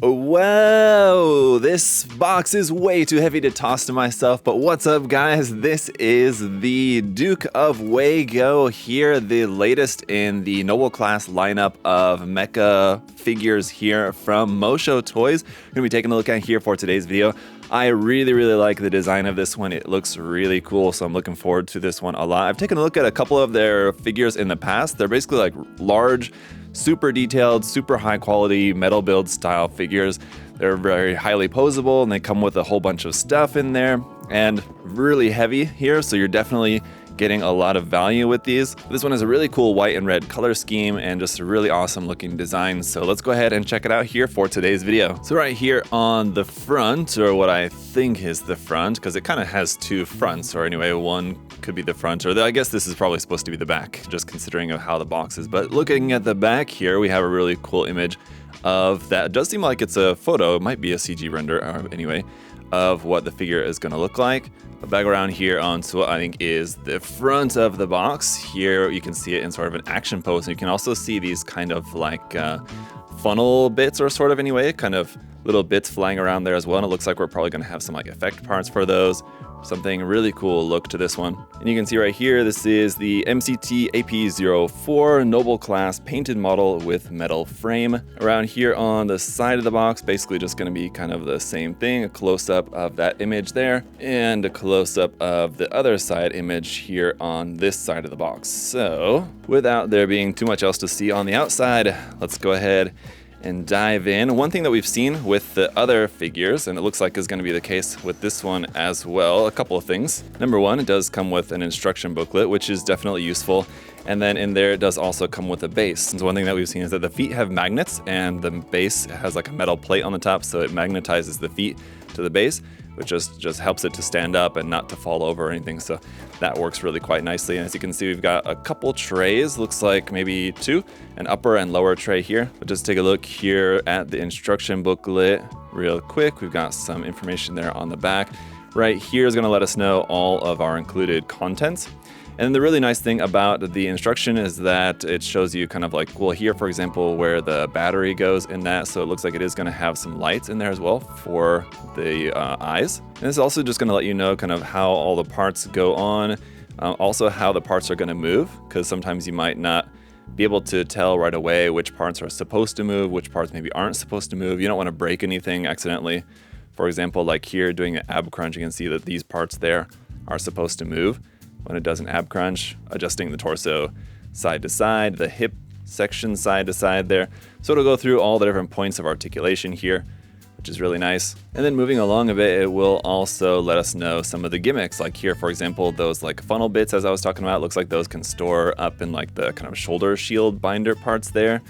Whoa, this box is way too heavy to toss to myself, but what's up guys? This is the Duke of Wago here, the latest in the Noble class lineup of mecha figures here from MoShow Toys. We're going to be taking a look at here for today's video. I really like the design of this one. It looks really cool, so I'm looking forward to this one a lot. I've taken a look at a couple of their figures in the past. They're basically like large, super detailed, super high quality metal build style figures. They're very highly posable and they come with a whole bunch of stuff in there and really heavy here, so you're definitely getting a lot of value with these. This one has a really cool white and red color scheme and just a really awesome looking design. So let's go ahead and check it out here for today's video. So right here on the front, or what I think is the front, because it kind of has two fronts, or anyway, one could be the front, or I guess this is probably supposed to be the back, just considering of how the box is. But looking at the back here, we have a really cool image of that. It does seem like it's a photo, it might be a CG render, anyway, of what the figure is going to look like. Back around here onto what I think is the front of the box. Here you can see it in sort of an action pose, and you can also see these kind of like funnel bits, or sort of anyway, kind of little bits flying around there as well, and it looks like we're probably going to have some like effect parts for those. Something really cool look to this one. And you can see right here, this is the MCT-AP04 Noble Class painted model with metal frame. Around here on the side of the box, basically just going to be kind of the same thing, a close-up of that image there, and a close-up of the other side image here on this side of the box. So, without there being too much else to see on the outside, let's go ahead and dive in. One thing that we've seen with the other figures, and it looks like is going to be the case with this one as well, a couple of things. Number one, it does come with an instruction booklet, which is definitely useful. And then in there, it does also come with a base. And so one thing that we've seen is that the feet have magnets, and the base has like a metal plate on the top, so it magnetizes the feet to the base, which just helps it to stand up and not to fall over or anything. So that works really quite nicely. And as you can see, we've got a couple trays, looks like maybe two, an upper and lower tray here. But just take a look here at the instruction booklet real quick. We've got some information there on the back. Right here is going to let us know all of our included contents. And the really nice thing about the instruction is that it shows you kind of like, well, here, for example, where the battery goes in that. So it looks like it is going to have some lights in there as well for the eyes. And it's also just going to let you know kind of how all the parts go on, also how the parts are going to move, because sometimes you might not be able to tell right away which parts are supposed to move, which parts maybe aren't supposed to move. You don't want to break anything accidentally. For example, like here doing an ab crunch, you can see that these parts there are supposed to move. When it does an ab crunch, adjusting the torso side to side, the hip section side to side there. So it'll go through all the different points of articulation here, which is really nice. And then moving along a bit, it will also let us know some of the gimmicks. Like here, for example, those like funnel bits, as I was talking about, looks like those can store up in like the kind of shoulder shield binder parts there.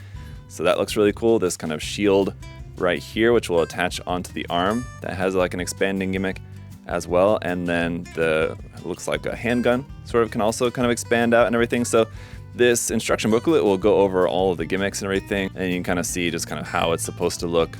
So that looks really cool. This kind of shield right here, which will attach onto the arm, that has like an expanding gimmick as well. And then it looks like a handgun sort of can also kind of expand out and everything. So this instruction booklet will go over all of the gimmicks and everything, and you can kind of see just kind of how it's supposed to look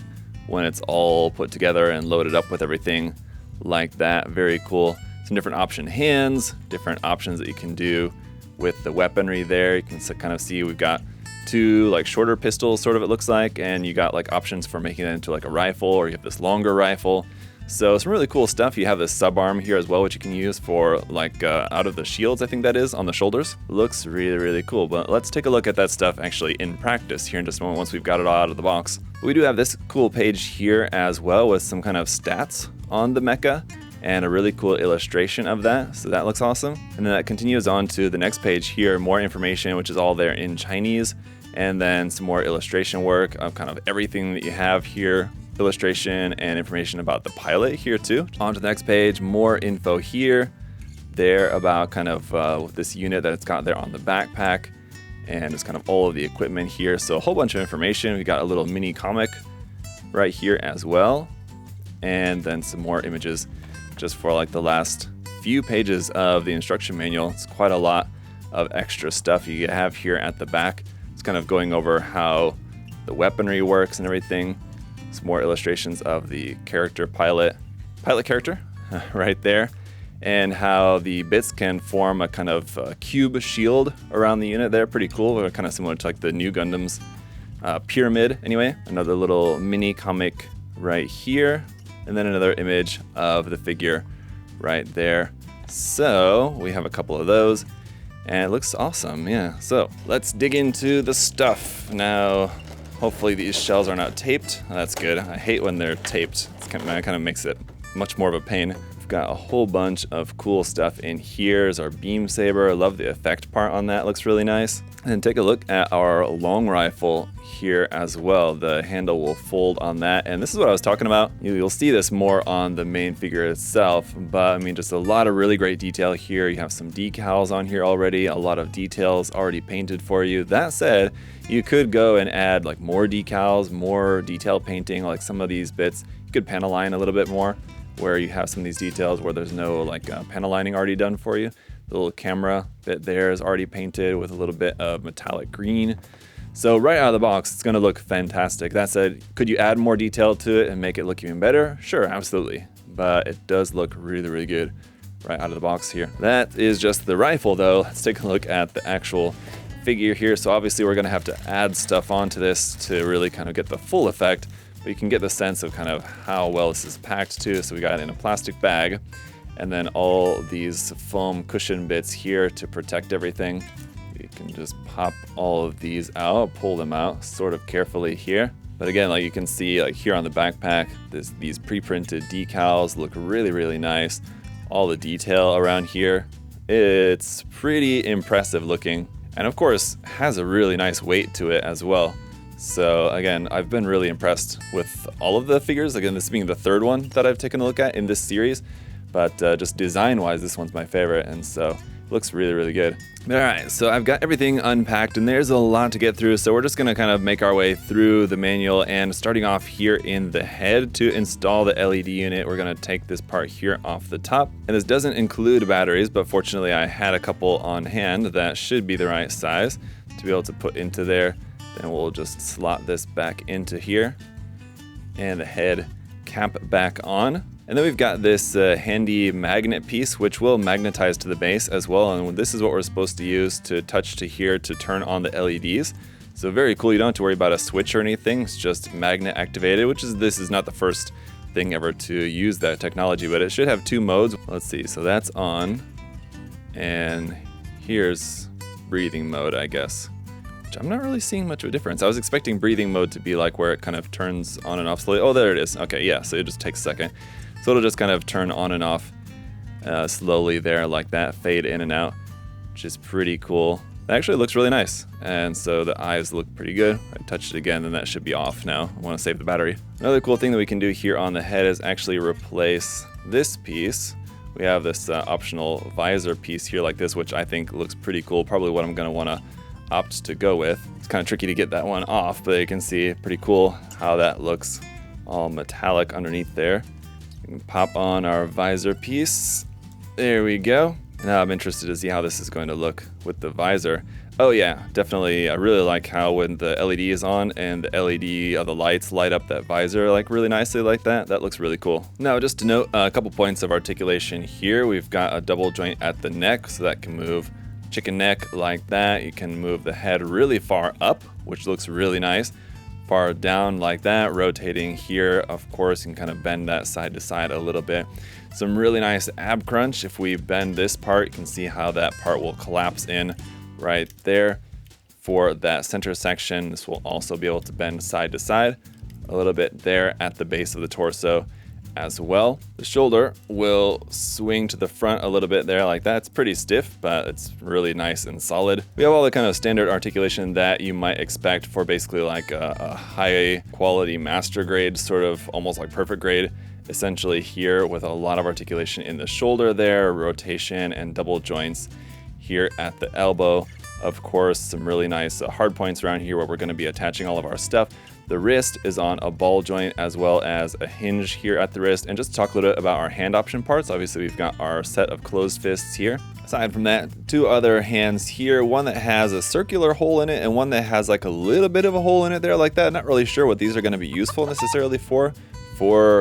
when it's all put together and loaded up with everything like that. Very cool. Some different option hands, different options that you can do with the weaponry there. You can kind of see we've got two like shorter pistols, sort of, it looks like, and you got like options for making it into like a rifle, or you have this longer rifle. So some really cool stuff. You have this sub arm here as well, which you can use for like out of the shields, I think that is, on the shoulders. Looks really cool. But let's take a look at that stuff actually in practice here in just a moment once we've got it all out of the box. We do have this cool page here as well with some kind of stats on the mecha and a really cool illustration of that. So that looks awesome. And then that continues on to the next page here, more information, which is all there in Chinese, and then some more illustration work of kind of everything that you have here. Illustration and information about the pilot here too. On to the next page, more info here, there about kind of this unit that it's got there on the backpack, and just kind of all of the equipment here. So a whole bunch of information. We got a little mini comic right here as well, and then some more images just for like the last few pages of the instruction manual. It's quite a lot of extra stuff you have here at the back. It's kind of going over how the weaponry works and everything. Some more illustrations of the pilot character right there, and how the bits can form a kind of cube shield around the unit there. Pretty cool. Kind of similar to like the new Gundams pyramid anyway. Another little mini comic right here. And then another image of the figure right there. So we have a couple of those. And it looks awesome, yeah. So let's dig into the stuff. Now, hopefully these shells are not taped. That's good. I hate when they're taped. It kind of makes it much more of a pain. We've got a whole bunch of cool stuff in here. There's our beam saber. I love the effect part on that. Looks really nice. And take a look at our long rifle here as well. The handle will fold on that, and this is what I was talking about. You'll see this more on the main figure itself, but I mean, just a lot of really great detail here. You have some decals on here already, a lot of details already painted for you. That said, you could go and add like more decals, more detail painting, like some of these bits. You could panel line a little bit more, where you have some of these details where there's no like panel lining already done for you. The little camera bit there is already painted with a little bit of metallic green. So right out of the box, it's gonna look fantastic. That said, could you add more detail to it and make it look even better? Sure, absolutely. But it does look really, really good right out of the box here. That is just the rifle though. Let's take a look at the actual figure here. So obviously we're gonna have to add stuff onto this to really kind of get the full effect, but you can get the sense of kind of how well this is packed too. So we got it in a plastic bag, and then all these foam cushion bits here to protect everything. You can just pop all of these out, pull them out sort of carefully here. But again, like you can see like here on the backpack, these pre-printed decals look really, really nice. All the detail around here, it's pretty impressive looking. And of course, has a really nice weight to it as well. So again, I've been really impressed with all of the figures. Again, this being the third one that I've taken a look at in this series. But just design-wise, this one's my favorite, and so it looks really, really good. All right, so I've got everything unpacked, and there's a lot to get through, so we're just gonna kind of make our way through the manual, and starting off here in the head to install the LED unit, we're gonna take this part here off the top. And this doesn't include batteries, but fortunately I had a couple on hand that should be the right size to be able to put into there. Then we'll just slot this back into here, and the head cap back on. And then we've got this handy magnet piece, which will magnetize to the base as well. And this is what we're supposed to use to touch to here to turn on the LEDs. So very cool. You don't have to worry about a switch or anything. It's just magnet activated, this is not the first thing ever to use that technology, but it should have two modes. Let's see. So that's on, and here's breathing mode, I guess. Which I'm not really seeing much of a difference. I was expecting breathing mode to be like where it kind of turns on and off slowly. Oh, there it is. Okay, yeah. So it just takes a second. So it'll just kind of turn on and off slowly there like that, fade in and out, which is pretty cool. It actually looks really nice. And so the eyes look pretty good. I touched it again, then that should be off now. I want to save the battery. Another cool thing that we can do here on the head is actually replace this piece. We have this optional visor piece here like this, which I think looks pretty cool. Probably what I'm going to want to opt to go with. It's kind of tricky to get that one off, but you can see pretty cool how that looks all metallic underneath there. We can pop on our visor piece. There we go. Now I'm interested to see how this is going to look with the visor. Oh yeah, definitely. I really like how when the LED is on and the LED of the lights light up that visor like really nicely like that. That looks really cool. Now just to note a couple points of articulation here. We've got a double joint at the neck, so that can move chicken neck like that. You can move the head really far up, which looks really nice. Far down like that, rotating here, of course, you can kind of bend that side to side a little bit. Some really nice ab crunch. If we bend this part, you can see how that part will collapse in right there. For that center section, this will also be able to bend side to side a little bit there at the base of the torso as well. The shoulder will swing to the front a little bit there like that. It's pretty stiff, but it's really nice and solid. We have all the kind of standard articulation that you might expect for basically like a high quality master grade, sort of almost like perfect grade, essentially here, with a lot of articulation in the shoulder there, rotation and double joints here at the elbow. Of course, some really nice hard points around here where we're going to be attaching all of our stuff. The wrist is on a ball joint as well as a hinge here at the wrist. And just to talk a little bit about our hand option parts, obviously we've got our set of closed fists here. Aside from that, two other hands here, one that has a circular hole in it and one that has like a little bit of a hole in it there like that. Not really sure what these are going to be useful necessarily for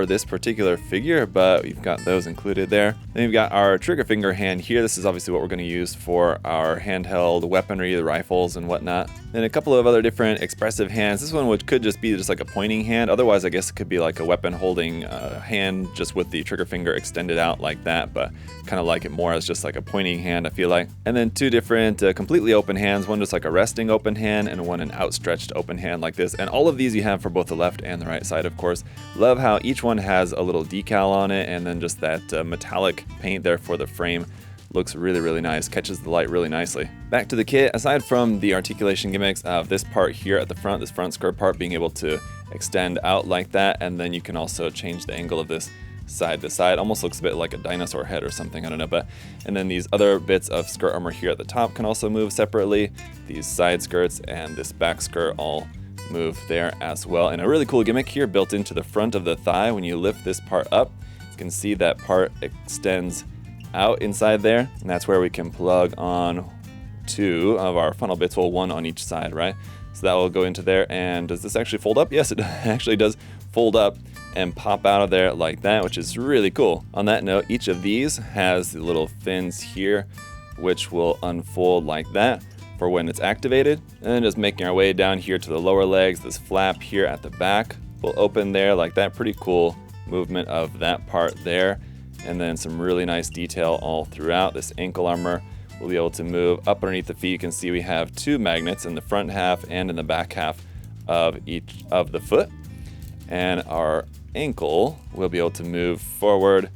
this particular figure, but we've got those included there. Then we've got our trigger finger hand here. This is obviously what we're going to use for our handheld weaponry, the rifles and whatnot. Then a couple of other different expressive hands. This one, which could just be just like a pointing hand. Otherwise, I guess it could be like a weapon holding hand, just with the trigger finger extended out like that. But kind of like it more as just like a pointing hand, I feel like. And then two different completely open hands. One just like a resting open hand, and one an outstretched open hand like this. And all of these you have for both the left and the right side, of course. Love how each one has a little decal on it, and then just that metallic paint there for the frame. Looks really, really nice, catches the light really nicely. Back to the kit, aside from the articulation gimmicks of this part here at the front, this front skirt part being able to extend out like that, and then you can also change the angle of this side to side. Almost looks a bit like a dinosaur head or something, I don't know. And then these other bits of skirt armor here at the top can also move separately. These side skirts and this back skirt all move there as well. And a really cool gimmick here built into the front of the thigh. When you lift this part up, you can see that part extends out inside there, and that's where we can plug on two of our funnel bits, well, one on each side, right? So that will go into there. And does this actually fold up? Yes, it actually does fold up and pop out of there like that, which is really cool. On that note, each of these has the little fins here, which will unfold like that for when it's activated. And then just making our way down here to the lower legs, this flap here at the back will open there like that. Pretty cool movement of that part there. And then some really nice detail all throughout. This ankle armor will be able to move up underneath the feet. You can see we have two magnets in the front half and in the back half of each of the foot. And our ankle will be able to move forward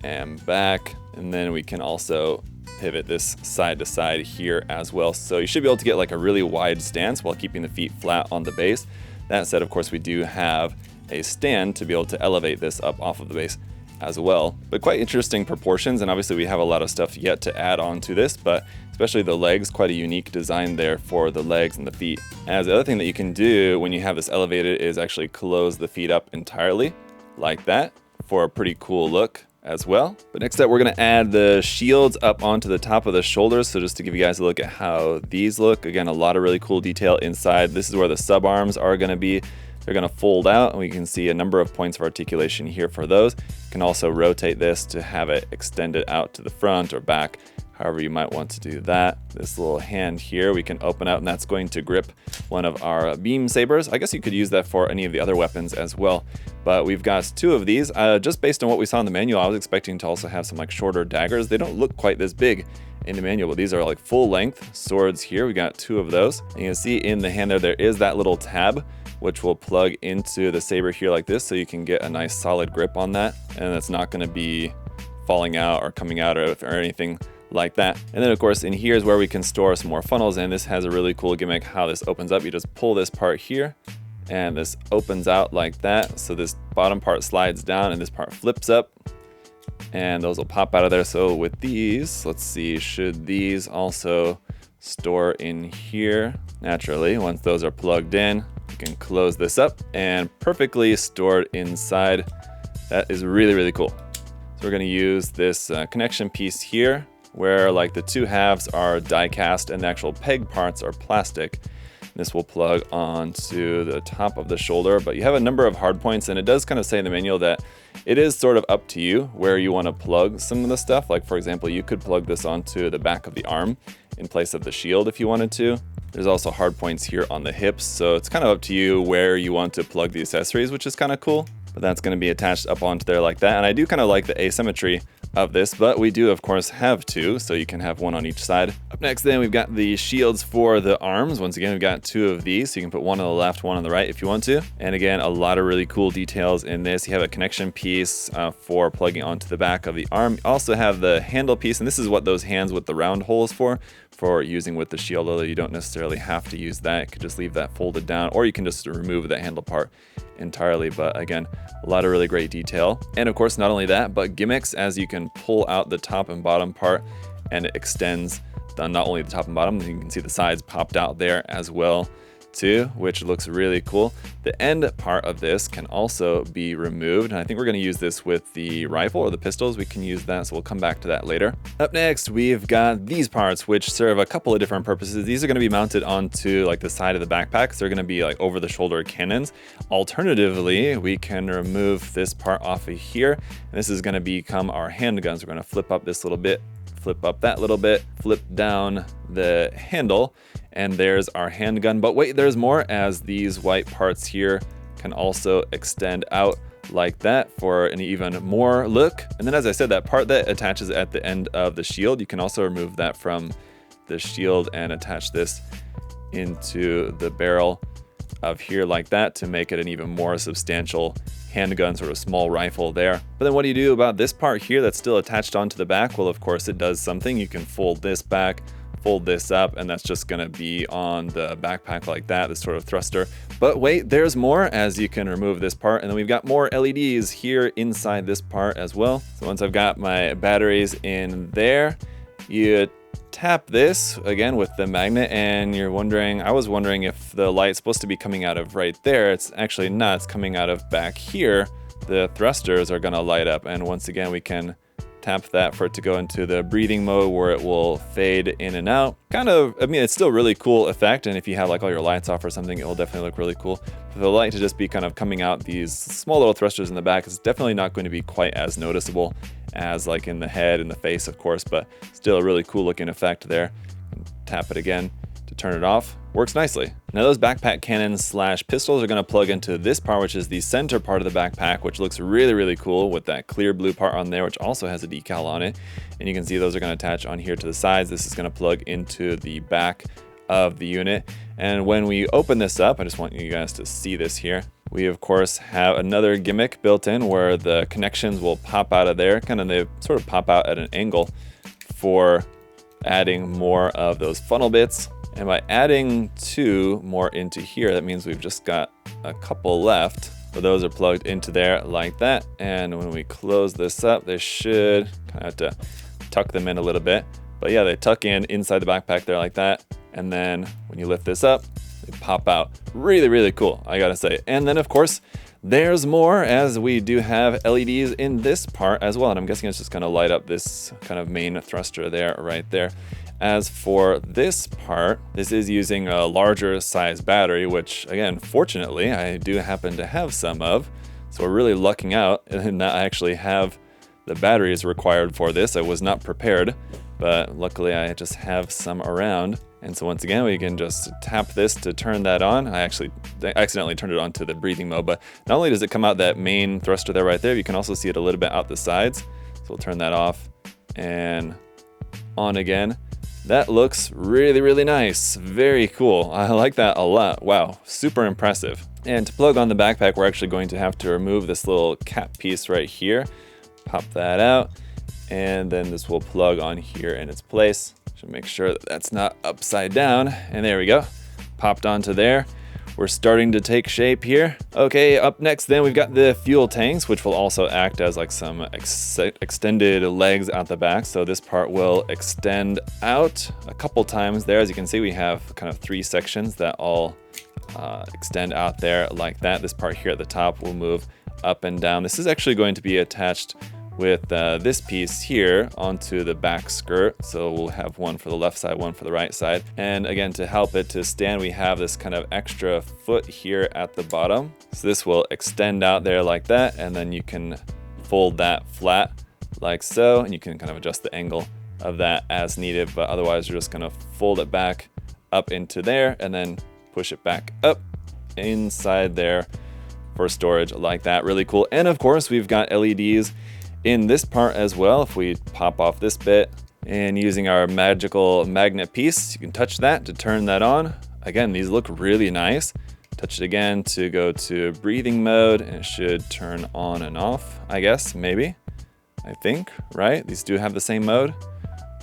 and back. And then we can also pivot this side to side here as well. So you should be able to get like a really wide stance while keeping the feet flat on the base. That said, of course, we do have a stand to be able to elevate this up off of the base as well. But quite interesting proportions, and obviously we have a lot of stuff yet to add on to this, but especially the legs, quite a unique design there for the legs and the feet. As the other thing that you can do when you have this elevated is actually close the feet up entirely like that for a pretty cool look as well. But next up, we're going to add the shields up onto the top of the shoulders. So just to give you guys a look at how these look, again, a lot of really cool detail inside. This is where the sub arms are going to be. They're going to fold out, and we can see a number of points of articulation here for those. You can also rotate this to have it extended out to the front or back, however you might want to do that. This little hand here we can open up, and that's going to grip one of our beam sabers. I guess you could use that for any of the other weapons as well. But we've got two of these. Just based on what we saw in the manual, I was expecting to also have some like shorter daggers. They don't look quite this big in the manual, but these are like full length swords here. We got two of those. And you can see in the hand there is that little tab, which will plug into the saber here like this, so you can get a nice solid grip on that, and it's not going to be falling out or coming out or anything like that. And then of course in here is where we can store some more funnels, and this has a really cool gimmick how this opens up. You just pull this part here and this opens out like that, so this bottom part slides down and this part flips up, and those will pop out of there. So with these, let's see, should these also store in here? Naturally, once those are plugged in, you can close this up and perfectly stored inside. That is really, really cool. So we're going to use this connection piece here, where like the two halves are die cast and the actual peg parts are plastic. This will plug onto the top of the shoulder, but you have a number of hard points, and it does kind of say in the manual that it is sort of up to you where you want to plug some of the stuff. Like for example, you could plug this onto the back of the arm in place of the shield if you wanted to. There's also hard points here on the hips, so it's kind of up to you where you want to plug the accessories, which is kind of cool. But that's going to be attached up onto there like that. And I do kind of like the asymmetry of this, but we do of course have two, so you can have one on each side. Up next then, we've got the shields for the arms. Once again, we've got two of these, so you can put one on the left, one on the right if you want to. And again, a lot of really cool details in this. You have a connection piece for plugging onto the back of the arm. You also have the handle piece, and this is what those hands with the round hole is for using with the shield, although you don't necessarily have to use that. You could just leave that folded down, or you can just remove that handle part entirely. But again, a lot of really great detail. And of course, not only that, but gimmicks, as you can pull out the top and bottom part, and it extends not only the top and bottom, you can see the sides popped out there as well too, which looks really cool. The end part of this can also be removed, and I think we're going to use this with the rifle or the pistols. We can use that, so we'll come back to that later. Up next, we've got these parts, which serve a couple of different purposes. These are going to be mounted onto like the side of the backpack, so they're going to be like over the shoulder cannons. Alternatively, we can remove this part off of here, and this is going to become our handguns. We're going to flip up this little bit flip up that little bit, flip down the handle, and there's our handgun. But wait, there's more, as these white parts here can also extend out like that for an even more look. And then, as I said, that part that attaches at the end of the shield, you can also remove that from the shield and attach this into the barrel of here like that to make it an even more substantial handgun, sort of small rifle there. But then what do you do about this part here that's still attached onto the back? Well, of course it does something. You can fold this back, fold this up, and that's just gonna be on the backpack like that, this sort of thruster. But wait, there's more, as you can remove this part, and then we've got more LEDs here inside this part as well. So once I've got my batteries in there, you tap this again with the magnet, and you're wondering, I was wondering if the light's supposed to be coming out of right there. It's actually not, it's coming out of back here. The thrusters are gonna light up, and once again we can tap that for it to go into the breathing mode where it will fade in and out. Kind of, I mean, it's still really cool effect, and if you have like all your lights off or something, it will definitely look really cool. For the light to just be kind of coming out these small little thrusters in the back is definitely not going to be quite as noticeable as like in the head and the face, of course, but still a really cool looking effect there. Tap it again to turn it off. Works nicely. Now those backpack cannons slash pistols are going to plug into this part, which is the center part of the backpack, which looks really, really cool with that clear blue part on there, which also has a decal on it. And you can see those are going to attach on here to the sides. This is going to plug into the back of the unit. And when we open this up, I just want you guys to see this here. We of course have another gimmick built in where the connections will pop out of there, they sort of pop out at an angle for adding more of those funnel bits. And by adding 2 more into here, that means we've just got a couple left. So those are plugged into there like that. And when we close this up, they should kind of have to tuck them in a little bit. But yeah, they tuck in inside the backpack there like that. And then when you lift this up, they pop out. Really, really cool, I gotta say. And then of course, there's more, as we do have LEDs in this part as well. And I'm guessing it's just gonna light up this kind of main thruster there, right there. As for this part, this is using a larger size battery, which again, fortunately, I do happen to have some of. So we're really lucking out and that I actually have the batteries required for this. I was not prepared, but luckily I just have some around. And so once again, we can just tap this to turn that on. I accidentally turned it on to the breathing mode, but not only does it come out that main thruster there right there, you can also see it a little bit out the sides. So we'll turn that off and on again. That looks really, really nice. Very cool. I like that a lot. Wow, super impressive. And to plug on the backpack, we're actually going to have to remove this little cap piece right here. Pop that out, and then this will plug on here in its place. Should make sure that that's not upside down. And there we go. Popped onto there. We're starting to take shape here. Okay, up next then we've got the fuel tanks, which will also act as like some extended legs out the back. So this part will extend out a couple times there. As you can see, we have kind of 3 sections that all extend out there like that. This part here at the top will move up and down. This is actually going to be attached with this piece here onto the back skirt. So we'll have one for the left side, one for the right side. And again, to help it to stand, we have this kind of extra foot here at the bottom. So this will extend out there like that, and then you can fold that flat like so, and you can kind of adjust the angle of that as needed, but otherwise you're just gonna fold it back up into there and then push it back up inside there for storage like that. Really cool. And of course, we've got LEDs in this part as well. If we pop off this bit and using our magical magnet piece, you can touch that to turn that on. Again, these look really nice. Touch it again to go to breathing mode, and it should turn on and off, I guess, maybe. I think, right? These do have the same mode.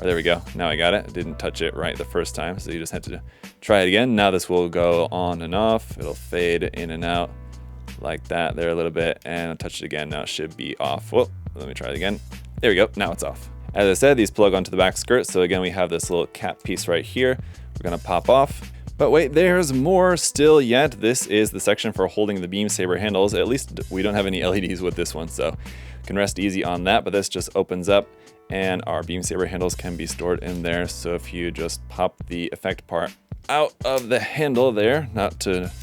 Oh, there we go. Now I got it. I didn't touch it right the first time, so you just have to try it again. Now this will go on and off. It'll fade in and out like that there a little bit, and I'll touch it again. Now it should be off. Whoa. Let me try it again. There we go, now it's off. As I said, these plug onto the back skirt. So again, we have this little cap piece right here. We're gonna pop off. But wait, there's more still yet. This is the section for holding the beam saber handles. At least we don't have any LEDs with this one, so you can rest easy on that. But this just opens up and our beam saber handles can be stored in there. So if you just pop the effect part out of the handle there,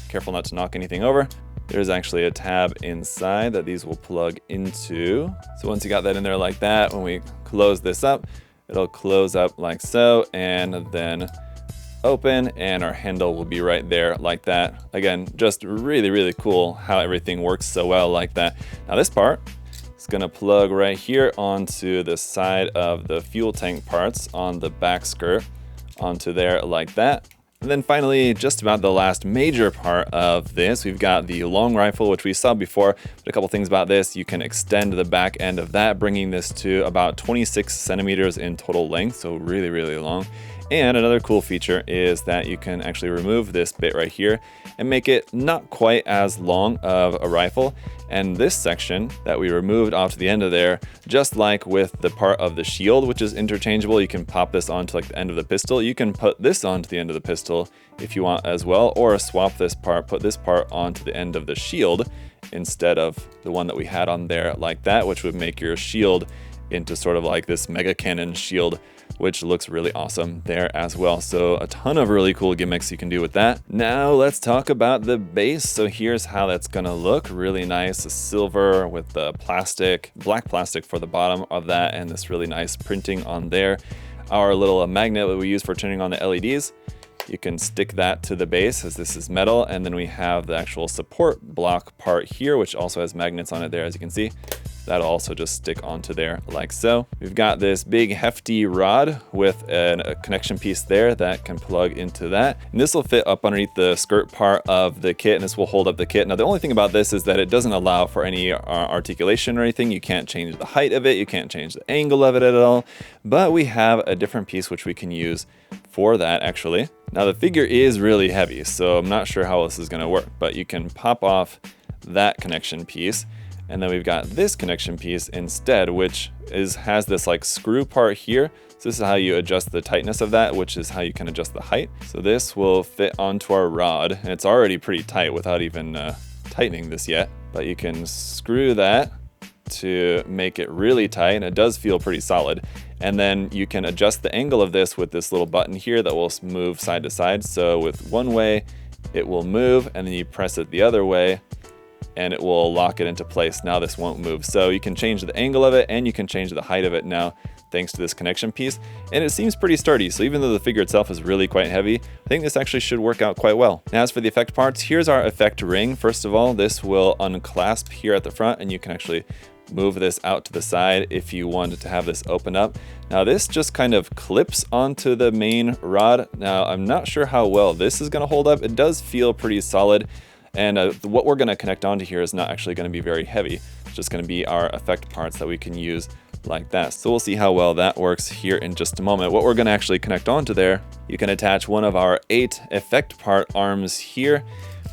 careful not to knock anything over, there's actually a tab inside that these will plug into. So once you got that in there like that, when we close this up, It'll close up like so, and then open, and our handle will be right there like that. Again, just really cool how everything works so well like that. Now this part is gonna plug right here onto the side of the fuel tank parts on the back skirt, onto there like that. And then finally, just about the last major part of this, we've got the long rifle, which we saw before, but a couple things about this. You can extend the back end of that, bringing this to about 26 centimeters in total length, so really long. And another cool feature is that you can actually remove this bit right here and make it not quite as long of a rifle. And this section that we removed off to the end of there, just like with the part of the shield, which is interchangeable, you can pop this onto like the end of the pistol. You can put this onto the end of the pistol if you want as well, or swap this part, put this part onto the end of the shield instead of the one that we had on there like that, which would make your shield into sort of like this mega cannon shield, which looks really awesome there as well. So a ton of really cool gimmicks you can do with that. Now let's talk about the base. So here's how that's gonna look. Really nice silver with the plastic, black plastic for the bottom of that, and this really nice printing on there. Our little magnet that we use for turning on the LEDs, you can stick that to the base as this is metal, and then we have the actual support block part here, which also has magnets on it there, as you can see. That'll also just stick onto there like so. We've got this big hefty rod with a connection piece there that can plug into that. And this will fit up underneath the skirt part of the kit, and this will hold up the kit. Now the only thing about this is that it doesn't allow for any articulation or anything. You can't change the height of it, you can't change the angle of it at all. But we have a different piece which we can use for that actually. Now the figure is really heavy, so I'm not sure how this is gonna work, but you can pop off that connection piece. And then we've got this connection piece instead, which has this like screw part here. So this is how you adjust the tightness of that, which is how you can adjust the height. So this will fit onto our rod, and it's already pretty tight without even tightening this yet. But you can screw that to make it really tight, and it does feel pretty solid. And then you can adjust the angle of this with this little button here that will move side to side. So with one way, it will move, and then you press it the other way, and it will lock it into place. Now this won't move. So you can change the angle of it, and you can change the height of it now thanks to this connection piece. And it seems pretty sturdy. So even though the figure itself is really quite heavy, I think this actually should work out quite well. Now as for the effect parts, here's our effect ring. First of all, this will unclasp here at the front, and you can actually move this out to the side if you wanted to have this open up. Now this just kind of clips onto the main rod. Now I'm not sure how well this is gonna hold up. It does feel pretty solid. And what we're gonna connect onto here is not actually gonna be very heavy. It's just gonna be our effect parts that we can use like that. So we'll see how well that works here in just a moment. What we're gonna actually connect onto there, you can attach one of our 8 effect part arms here,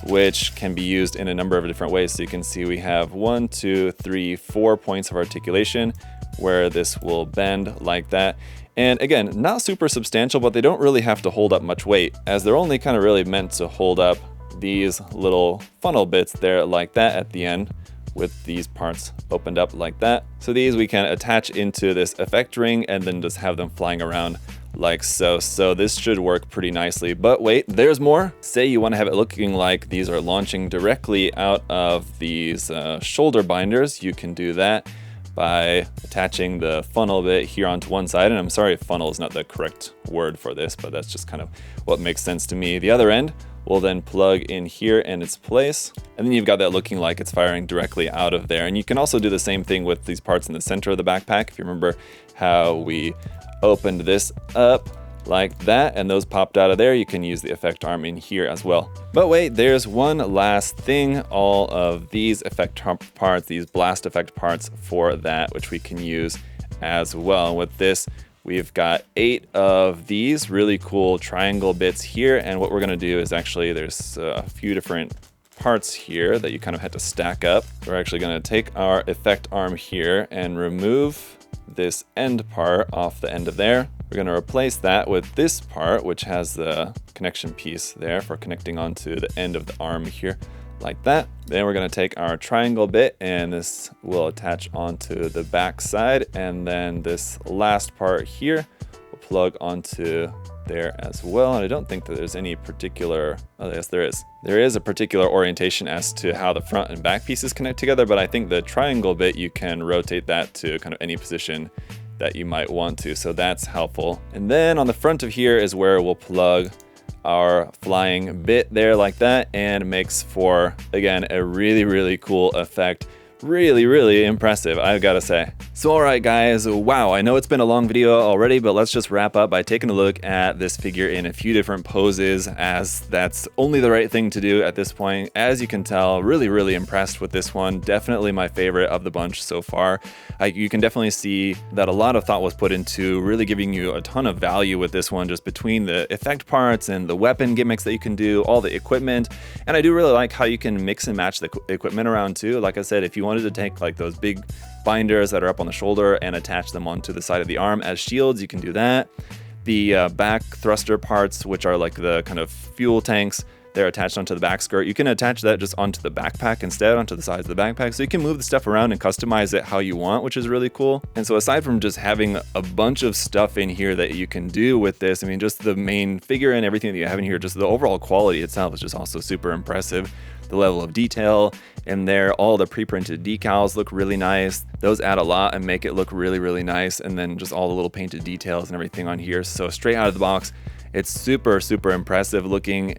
which can be used in a number of different ways. So you can see we have 1, 2, 3, 4 points of articulation where this will bend like that. And again, not super substantial, but they don't really have to hold up much weight, as they're only kind of really meant to hold up these little funnel bits there like that at the end, with these parts opened up like that. So these we can attach into this effect ring and then just have them flying around like so. So this should work pretty nicely. But wait, there's more. Say you want to have it looking like these are launching directly out of these shoulder binders. You can do that by attaching the funnel bit here onto one side. And I'm sorry if funnel is not the correct word for this, but that's just kind of what makes sense to me. The other end will then plug in here in its place. And then you've got that looking like it's firing directly out of there. And you can also do the same thing with these parts in the center of the backpack. If you remember how we opened this up like that and those popped out of there, you can use the effect arm in here as well. But wait, there's one last thing. All of these effect parts, these blast effect parts for that, which we can use as well. With this, we've got 8 of these really cool triangle bits here. And what we're gonna do is actually, there's a few different parts here that you kind of had to stack up. We're actually gonna take our effect arm here and remove this end part off the end of there. We're gonna replace that with this part, which has the connection piece there for connecting onto the end of the arm here, like that. Then we're gonna take our triangle bit, and this will attach onto the back side, and then this last part here will plug onto there as well. And I don't think that there's any particular, oh yes there is. There is a particular orientation as to how the front and back pieces connect together, but I think the triangle bit, you can rotate that to kind of any position that you might want to, so that's helpful. And then on the front of here is where we'll plug our flying bit there like that, and it makes for, again, a really cool effect. Really impressive, I've got to say. So alright guys, wow, I know it's been a long video already, but let's just wrap up by taking a look at this figure in a few different poses, as that's only the right thing to do at this point. As you can tell, really impressed with this one. Definitely my favorite of the bunch so far. You can definitely see that a lot of thought was put into really giving you a ton of value with this one, just between the effect parts and the weapon gimmicks that you can do, all the equipment. And I do really like how you can mix and match the equipment around too. Like I said, if you wanted to take like those big binders that are up on the shoulder and attach them onto the side of the arm as shields, you can do that. The back thruster parts, which are like the kind of fuel tanks, they're attached onto the back skirt. You can attach that just onto the backpack instead, onto the sides of the backpack. So you can move the stuff around and customize it how you want, which is really cool. And so aside from just having a bunch of stuff in here that you can do with this, I mean, just the main figure and everything that you have in here, just the overall quality itself is just also super impressive. The level of detail in there, all the pre-printed decals look really nice. Those add a lot and make it look really nice. And then just all the little painted details and everything on here. So straight out of the box, it's super impressive looking.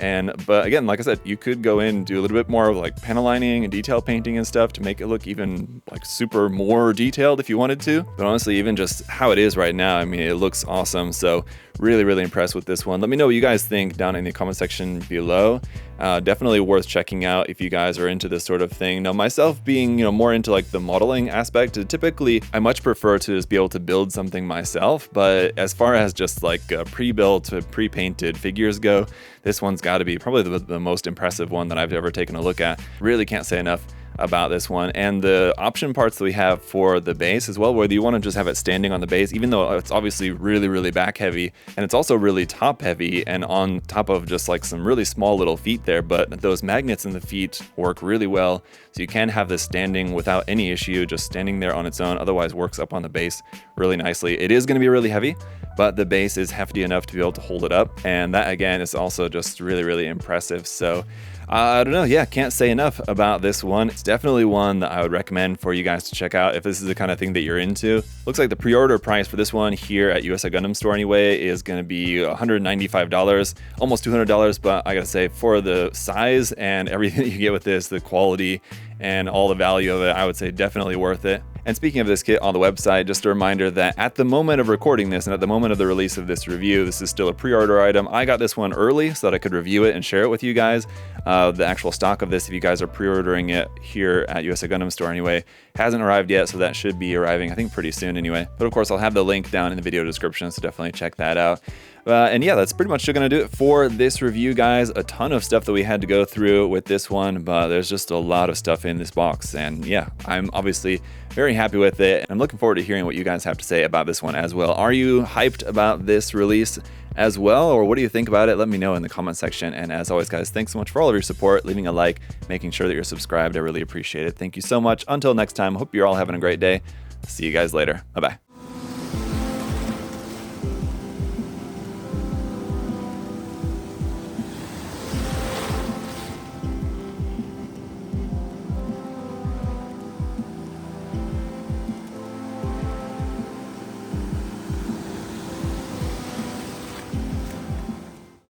But again, like I said, you could go in and do a little bit more of like panel lining and detail painting and stuff to make it look even like super more detailed if you wanted to. But honestly, even just how it is right now, I mean, it looks awesome. So really impressed with this one. Let me know what you guys think down in the comment section below. Definitely worth checking out if you guys are into this sort of thing. Now, myself being, more into like the modeling aspect, typically I much prefer to just be able to build something myself. But as far as just like pre-built, pre-painted figures go, this one's got to be probably the most impressive one that I've ever taken a look at. Really can't say enough about this one. And the option parts that we have for the base as well, whether you want to just have it standing on the base, even though it's obviously really back heavy, and it's also really top heavy and on top of just like some really small little feet there, but those magnets in the feet work really well. So you can have this standing without any issue, just standing there on its own, otherwise works up on the base really nicely. It is going to be really heavy, but the base is hefty enough to be able to hold it up. And that again is also just really impressive. So I don't know, yeah, can't say enough about this one. It's definitely one that I would recommend for you guys to check out if this is the kind of thing that you're into. Looks like the pre-order price for this one here at USA Gundam Store anyway is going to be $195, almost $200, but I gotta say, for the size and everything that you get with this, the quality and all the value of it, I would say definitely worth it. And speaking of this kit on the website, just a reminder that at the moment of recording this and at the moment of the release of this review, this is still a pre-order item. I got this one early so that I could review it and share it with you guys. The actual stock of this, if you guys are pre-ordering it here at USA Gundam Store anyway, hasn't arrived yet, so that should be arriving, I think, pretty soon anyway. But of course, I'll have the link down in the video description, so definitely check that out. And yeah, that's pretty much going to do it for this review, guys. A ton of stuff that we had to go through with this one, but there's just a lot of stuff in this box. And yeah, I'm obviously very happy with it. I'm looking forward to hearing what you guys have to say about this one as well. Are you hyped about this release as well, or what do you think about it? Let me know in the comment section. And as always, guys, thanks so much for all of your support, leaving a like, making sure that you're subscribed. I really appreciate it. Thank you so much. Until next time, hope you're all having a great day. See you guys later. Bye-bye.